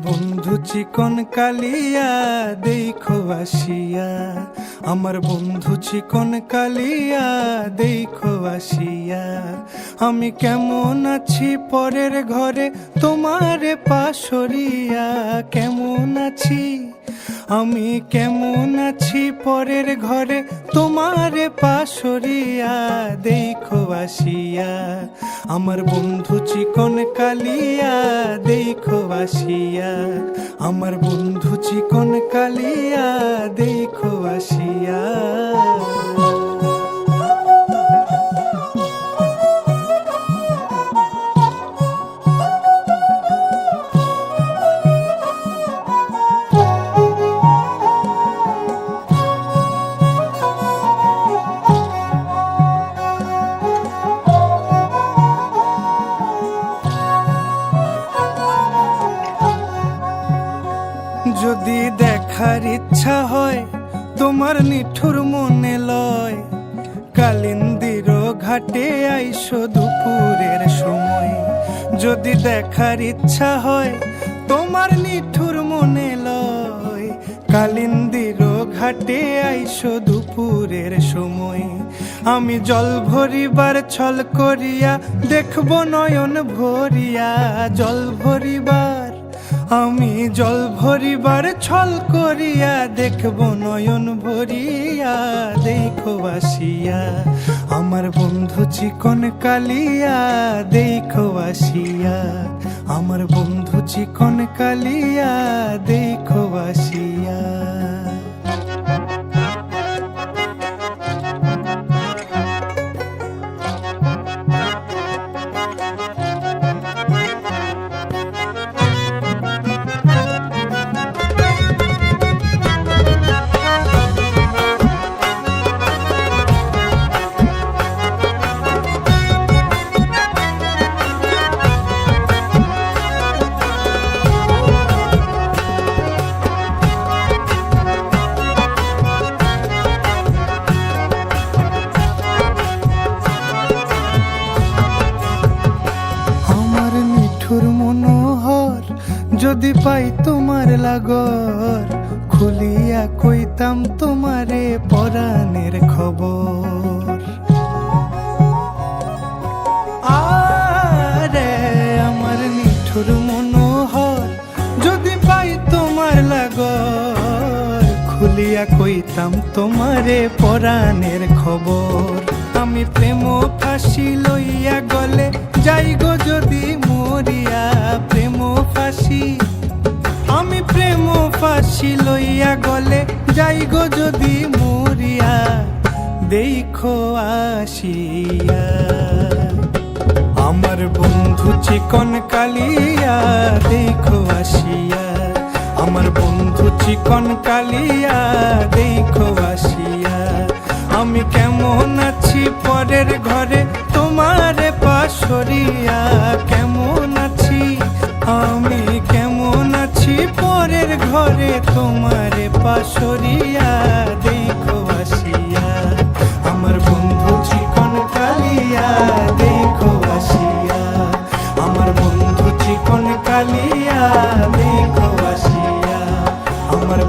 বন্ধু চিকন কালিয়া দেখো আসিয়া, আমার বন্ধু চিকন কালিয়া দেখো আসিয়া। আমি কেমন আছি পরের ঘরে তোমারে পাশরিয়া, কেমন আছি আমি কেমন আছি পরের ঘরে তোমারে পাশরিয়া দেখো আসিয়া। আমার বন্ধু চিকন কালিয়া দেখো আসিয়া, আমার বন্ধু চিকন কালিয়া দেখো আসিয়া। যদি দেখার ইচ্ছা হয় তোমার নিঠুর মনে লয়, কালিন্দির ঘাটে আইসো দুপুরের সময়। যদি দেখার ইচ্ছা হয় তোমার নিঠুর মনে লয়, কালিন্দির ঘাটে আইসো দুপুরের সময়। আমি জল ভরিবার ছল করিয়া দেখব নয়ন ভরিয়া, জল ভরিবার আমি জল ভরিবার ছল করিয়া দেখব নয়ন ভরিয়া দেখো আসিয়া। আমার বন্ধু চিকন কালিয়া দেখো আসিয়া, আমার বন্ধু চিকন কালিয়া দেখো আসিয়া। মনোহর যদি পাই তোমার লাগর, খুলিয়া কইতাম তোমারে পরাণের খবর। আরে আমার নিঠুর মনোহর যদি পাই তোমার লাগর, খুলিয়া কইতাম তোমারে পরাণের খবর। আমি প্রেম ফাঁসি লইয়া গলে যাই গো যদি মরিয়া, প্রেম ফাঁসি আমি প্রেম ফাঁসি লইয়া গলে যাই গো যদি মরিয়া দেখো আসিয়া। আমার বন্ধু চিকন কালিয়া দেখো আসিয়া, আমার বন্ধু চিকন কালিয়া দেখো আসিয়া। আমি কেমন আছি পরের ঘরে তোমারে পাশরিয়া, কেমন আছি আমি কেমন আছি পরের ঘরে তোমারে পাশরিয়া দেখো আসিয়া। আমার বন্ধু চিকন কালিয়া দেখো আসিয়া, আমার বন্ধু চিকন কালিয়া দেখো আসিয়া, আমার